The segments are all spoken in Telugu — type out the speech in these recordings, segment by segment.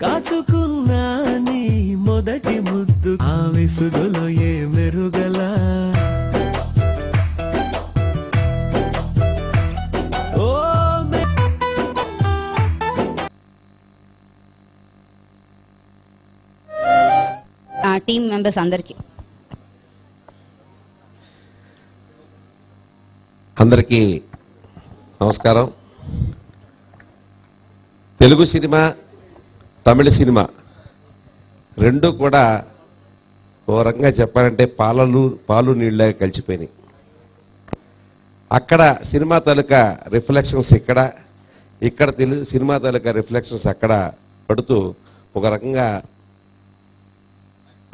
కాచుకున్నా నీ మొదటి ముద్దు ఆ విసుగులో ఏ మెరుగల టీమ్ మెంబర్స్ అందరికీ నమస్కారం. తెలుగు సినిమా తమిళ సినిమా రెండు కూడా ఓ రకంగా చెప్పాలంటే పాలు నీళ్ళగా కలిసిపోయినాయి. అక్కడ సినిమా తాలూకా రిఫ్లెక్షన్స్ ఇక్కడ తెలుగు సినిమా తాలూకా రిఫ్లెక్షన్స్ అక్కడ పడుతూ ఒక రకంగా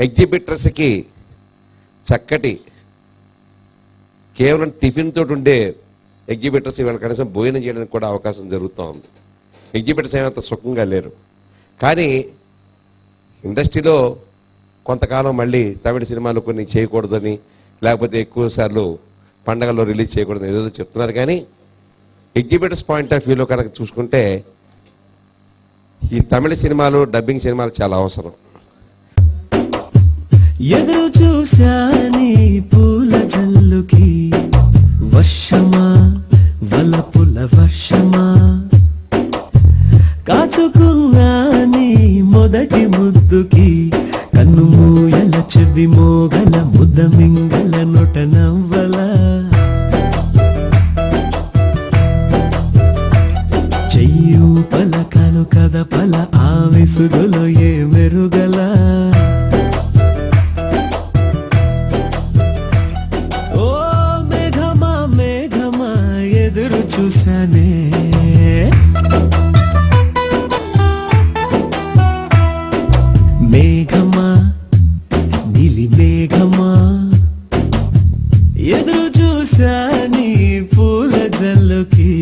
ఎగ్జిబిటర్స్కి చక్కటి కేవలం టిఫిన్ తోటి ఉండే ఎగ్జిబిటర్స్ ఇవాళ కనీసం భోజనం చేయడానికి కూడా అవకాశం జరుగుతూ ఉంది. ఎగ్జిబిటర్స్ ఏమంత సుఖంగా లేరు. కానీ ఇండస్ట్రీలో కొంతకాలం మళ్ళీ తమిళ సినిమాలు కొన్ని చేయకూడదని, లేకపోతే ఎక్కువ సార్లు పండగల్లో రిలీజ్ చేయకూడదని ఏదో చెప్తున్నారు. కానీ ఎగ్జిబిటర్స్ పాయింట్ ఆఫ్ వ్యూలో కనుక చూసుకుంటే ఈ తమిళ సినిమాలు, డబ్బింగ్ సినిమాలు చాలా అవసరం. ఎదురు చూశాని పూల జల్లుకి వర్షమా వలపుల వర్షమా కాచుకున్నా నీ మొదటి ముద్దుకి కన్ను మూయల చెవి మోగల ముద్ద మింగల నొట నవ్వల చెయ్యు పలకలు కదపల ఆ విసుగులో ఏ మెరుగల చూసానే మేఘమా నీలి మేఘమా ఎదురు చూసాని పూల జల్లుకి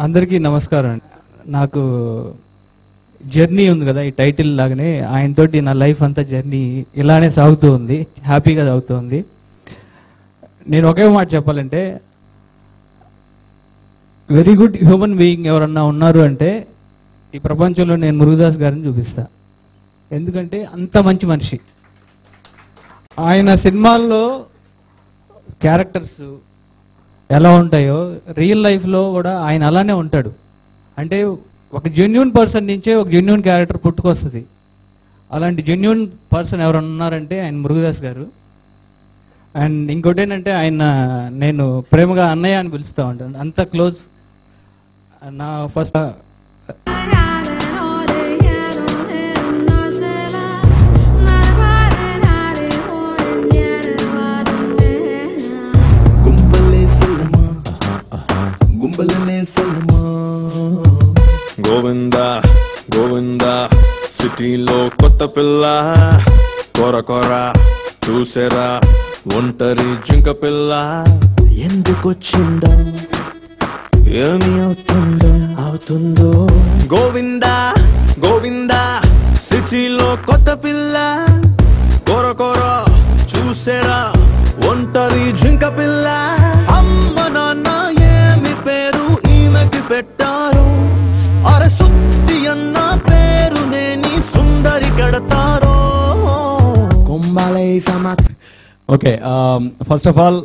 అందరికీ నమస్కారం. నాకు జర్నీ ఉంది కదా, ఈ టైటిల్ లాగానే ఆయనతోటి నా లైఫ్ అంతా జర్నీ ఇలానే సాగుతూ ఉంది, హ్యాపీగా సాగుతూ ఉంది. నేను ఒకే మాట చెప్పాలంటే, వెరీ గుడ్ హ్యూమన్ బీయింగ్ ఎవరన్నా ఉన్నారు అంటే ఈ ప్రపంచంలో నేను మురుగదాస్ గారిని చూపిస్తా. ఎందుకంటే అంత మంచి మనిషి. ఆయన సినిమాల్లో క్యారెక్టర్స్ ఎలా ఉంటాయో రియల్ లైఫ్లో కూడా ఆయన అలానే ఉంటాడు. అంటే ఒక జెన్యూన్ పర్సన్ నుంచే ఒక జెన్యూన్ క్యారెక్టర్ పుట్టుకొస్తుంది. అలాంటి జెన్యూన్ పర్సన్ ఎవరు ఉన్నారంటే ఆయన మురుగదాస్ గారు. అండ్ ఇంకోటి ఏంటంటే ఆయన నేను ప్రేమగా అన్నయ్య అని పిలుస్తూ ఉంటాను, అంత క్లోజ్. నా ఫస్ట్ గోవిందా గోవిందా సిటీలో కొత్త పిల్ల కొర కొర చూసేరా ఒంటరి జింక పిల్ల ఎందుకొచ్చిందో ఏమి అవుతుందో గోవిందా గోవిందా సిటీలో కొత్త పిల్ల కొర కొర చూసేరా ఒంటరి జింక పిల్ల అమ్మ నాన్న ఏమి పేరు ఈమెకి పెట్టారు అరే సుత్తి అన్న పేరు నేని సుందరి కడతారో కుంభలై సమ. Okay, first of all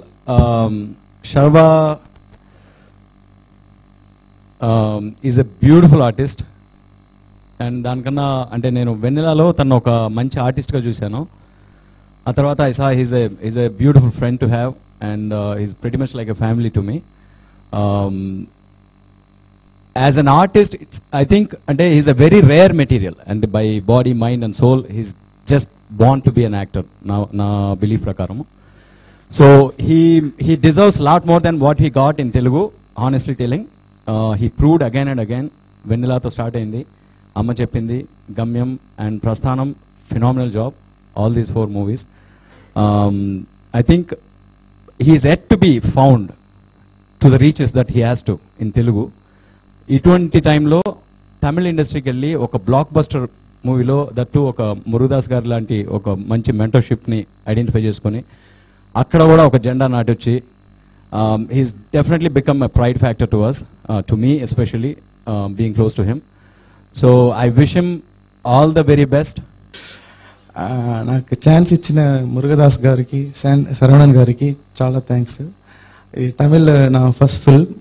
Sharwa is a beautiful artist. And దానికన్నా అంటే నేను వెన్నెలలో తను ఒక మంచి ఆర్టిస్ట్గా చూశాను. ఆ తర్వాత I saw is a beautiful friend to have and is pretty much like a family to me. As an artist, I think he's a very rare material, and by body, mind and soul, he's just born to be an actor. Na belief prakaram. So he deserves a lot more than what he got in Telugu, honestly telling. He proved again and again. Vanilla to start ayindi, Amma Cheppindi, Gamyam and Prasthanam, phenomenal job. All these 4 movies. I think he is yet to be found to the reaches that he has to in Telugu. ఇటువంటి టైంలో తమిళ ఇండస్ట్రీకి వెళ్ళి ఒక బ్లాక్ బస్టర్ మూవీలో దట్టు ఒక మురుగదాస్ గారు లాంటి ఒక మంచి మెంటర్షిప్ని ఐడెంటిఫై చేసుకొని అక్కడ కూడా ఒక జెండా నాటొచ్చి he's definitely become a pride factor to us, to me especially being close to him. So I wish him all the very best. నాకు ఛాన్స్ ఇచ్చిన మురుగదాస్ గారికి, శరవణన్ గారికి చాలా థ్యాంక్స్. ఇది తమిళ్ నా ఫస్ట్ ఫిల్మ్,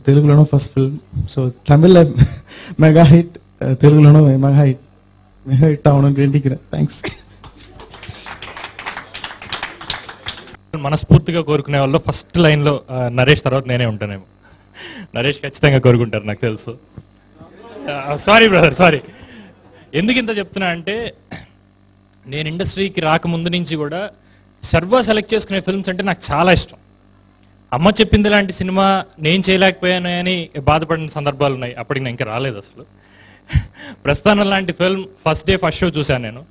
తెలుగులోనూ first film. So Tamil mega hit, తెలుగులోనూ మెగా హిట్ అవడం ఏంటికి థ్యాంక్స్. మనస్ఫూర్తిగా కోరుకునే వాళ్ళు ఫస్ట్ లైన్లో నరేష్ తర్వాత నేనే ఉంటానేమో. నరేష్ ఖచ్చితంగా కోరుకుంటారు నాకు తెలుసు. Sorry brother, sorry. ఎందుకు ఇంత చెప్తున్నా అంటే నేను ఇండస్ట్రీకి రాకముందు నుంచి కూడా సర్వా సెలెక్ట్ చేసుకునే ఫిల్మ్స్ అంటే నాకు చాలా ఇష్టం. అమ్మ చెప్పింది లాంటి సినిమా నేను చేయలేకపోయాను అని బాధపడిన సందర్భాలు ఉన్నాయి. అప్పటికి నేను ఇంకా రాలేదు అసలు. ప్రస్థానం లాంటి film first day first show చూశాను నేను.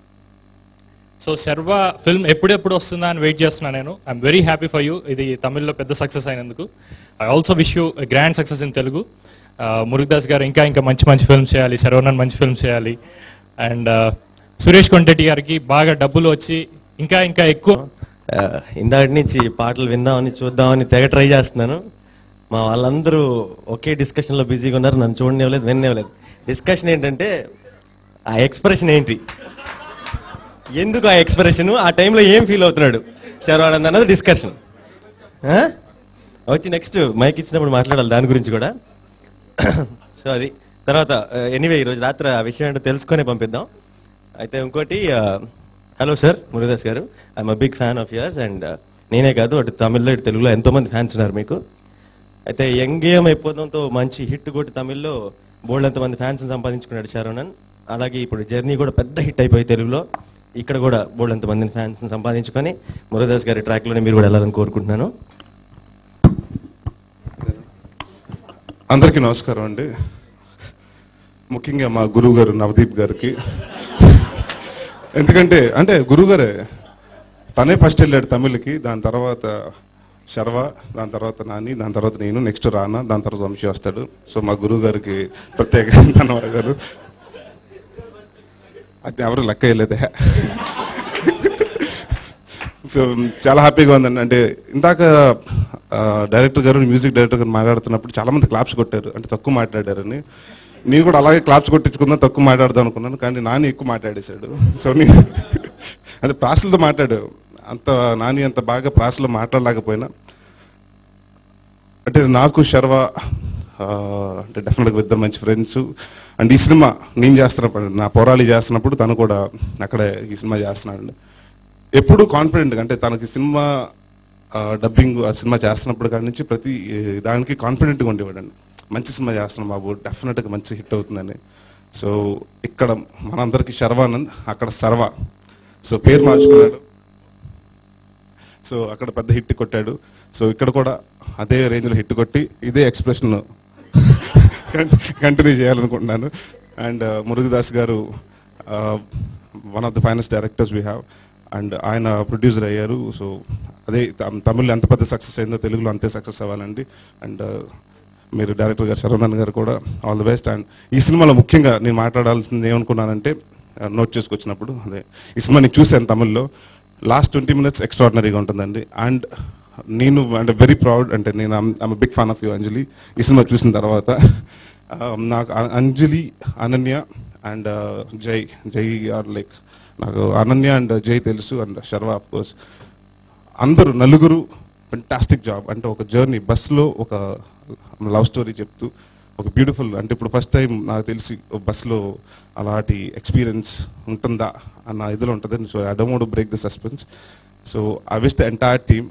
సో సర్వా ఫిల్మ్ ఎప్పుడెప్పుడు వస్తుందా అని వెయిట్ చేస్తున్నాను నేను. I'm very happy for you. ఇది తమిళ్లో పెద్ద సక్సెస్ అయినందుకు. I also wish you grand success in Telugu. Murugadoss గారు ఇంకా ఇంకా మంచి మంచి ఫిల్మ్స్ చేయాలి, శరవణన్ మంచి ఫిల్మ్స్ చేయాలి, అండ్ సురేష్ కొండెట్టి గారికి బాగా డబ్బులు వచ్చి ఇంకా ఇంకా ఎక్కువ. ఇందాటి నుంచి పాటలు విందామని చూద్దామని తెగ ట్రై చేస్తున్నాను. మా వాళ్ళందరూ ఒకే డిస్కషన్లో బిజీగా ఉన్నారు, నన్ను చూడనివ్వలేదు, విననివ్వలేదు. డిస్కషన్ ఏంటంటే ఆ ఎక్స్ప్రెషన్ ఏంటి, ఎందుకు ఆ ఎక్స్ప్రెషన్, ఆ టైంలో ఏం ఫీల్ అవుతున్నాడు శరవానంద్ అన్నది డిస్కషన్. వచ్చి నెక్స్ట్ మైక్ ఇచ్చినప్పుడు మాట్లాడాలి దాని గురించి కూడా. సో అది తర్వాత ఎనీవే ఈరోజు రాత్రి ఆ విషయం ఏంటో తెలుసుకొని పంపిద్దాం. అయితే ఇంకోటి, హలో సార్ మురుగదాస్ గారు, I'm a big fan of yours. And నేనే కాదు, అటు తమిళ్లో ఇటు తెలుగులో ఎంతోమంది ఫ్యాన్స్ ఉన్నారు మీకు. అయితే యంగ్ గేమ్ అయిపోవడంతో మంచి హిట్ కొట్టి తమిళ్లో బోల్డ్ ఎంతమంది ఫ్యాన్స్ సంపాదించుకున్నాడు శరవణన్. అలాగే ఇప్పుడు జర్నీ కూడా పెద్ద హిట్ అయిపోయి తెలుగులో, ఇక్కడ కూడా బోల్డ్ ఎంతమంది ఫ్యాన్స్ సంపాదించుకొని మురుగదాస్ గారి ట్రాక్లోనే మీరు కూడా వెళ్ళాలని కోరుకుంటున్నాను. అందరికీ నమస్కారం అండి. ముఖ్యంగా మా గురువు గారు నవదీప్ గారికి, ఎందుకంటే అంటే గురువుగారే తనే ఫస్ట్ వెళ్ళాడు తమిళ్కి, దాని తర్వాత శర్వ, దాని తర్వాత నాని, దాని తర్వాత నేను, నెక్స్ట్ రానా, దాని తర్వాత వంశీ వస్తాడు. సో మా గురువు గారికి ప్రత్యేక ధన్యవాదాలు. అది ఎవరు లెక్క వేయలేదే. సో చాలా హ్యాపీగా ఉందండి. అంటే ఇందాక డైరెక్టర్ గారు, మ్యూజిక్ డైరెక్టర్ గారు మాట్లాడుతున్నప్పుడు చాలా మంది క్లాప్స్ కొట్టారు, అంటే తక్కువ మాట్లాడారని. నేను కూడా అలాగే క్లాప్స్ కొట్టించుకుందాం, తక్కువ మాట్లాడదాం అనుకున్నాను, కానీ నాని ఎక్కువ మాట్లాడేశాడు. సో నేను అంటే ప్రాసలతో మాట్లాడు, అంత నాని అంత బాగా ప్రాసలో మాట్లాడలేకపోయినా, అంటే నాకు శర్వ అంటే డెఫినెట్గా ఇద్దరు మంచి ఫ్రెండ్స్. అండ్ ఈ సినిమా నేను చేస్తున్నప్పుడు, నా పోరాళి చేస్తున్నప్పుడు తను కూడా అక్కడే ఈ సినిమా చేస్తున్నాడు. ఎప్పుడు కాన్ఫిడెంట్గా, అంటే తనకి సినిమా డబ్బింగ్ ఆ సినిమా చేస్తున్నప్పుడు కాడి నుంచి ప్రతి దానికి కాన్ఫిడెంట్గా ఉండేవాడండి. మంచి సినిమా చేస్తున్నాం బాబు, డెఫినెట్గా మంచి హిట్ అవుతుందని. సో ఇక్కడ మనందరికీ శర్వానంద్, అక్కడ సర్వ. సో పేరు మార్చుకున్నాడు, సో అక్కడ పెద్ద హిట్ కొట్టాడు. సో ఇక్కడ కూడా అదే రేంజ్లో హిట్ కొట్టి ఇదే ఎక్స్ప్రెషన్ కంటిన్యూ చేయాలనుకుంటున్నాను. అండ్ మురుగదాస్ గారు one of the finest directors we have. And ఆయన ప్రొడ్యూసర్ అయ్యారు. సో అదే తమిళ్లో ఎంత పెద్ద సక్సెస్ అయిందో తెలుగులో అంతే సక్సెస్ అవ్వాలండి. అండ్ మీరు డైరెక్టర్ గారు శరవణన్ గారు కూడా ఆల్ ది బెస్ట్. అండ్ ఈ సినిమాలో ముఖ్యంగా నేను మాట్లాడాల్సింది ఏమనుకున్నానంటే, నోట్ చేసుకొచ్చినప్పుడు అదే ఈ సినిమా నేను చూశాను తమిళ్లో, లాస్ట్ 20 minutes ఎక్స్ట్రాడినరీగా ఉంటుందండి. అండ్ నేను అంటే వెరీ ప్రౌడ్, అంటే నేను I'm big fan of you Anjali. ఈ సినిమా చూసిన తర్వాత నాకు Anjali, Ananya and Jai are like, నాకు అనన్య అండ్ జై తెలుసు, అండ్ శర్వ ఆఫ్ కోర్స్. అందరూ నలుగురు ఫెంటాస్టిక్ జాబ్. అంటే ఒక జర్నీ, బస్లో ఒక లవ్ స్టోరీ చెప్తూ ఒక బ్యూటిఫుల్, అంటే ఇప్పుడు ఫస్ట్ టైం నాకు తెలిసి బస్లో అలాంటి ఎక్స్పీరియన్స్ ఉంటుందా అన్న ఇదిలో ఉంటుంది. So I don't want to break the suspense. So I wish the entire team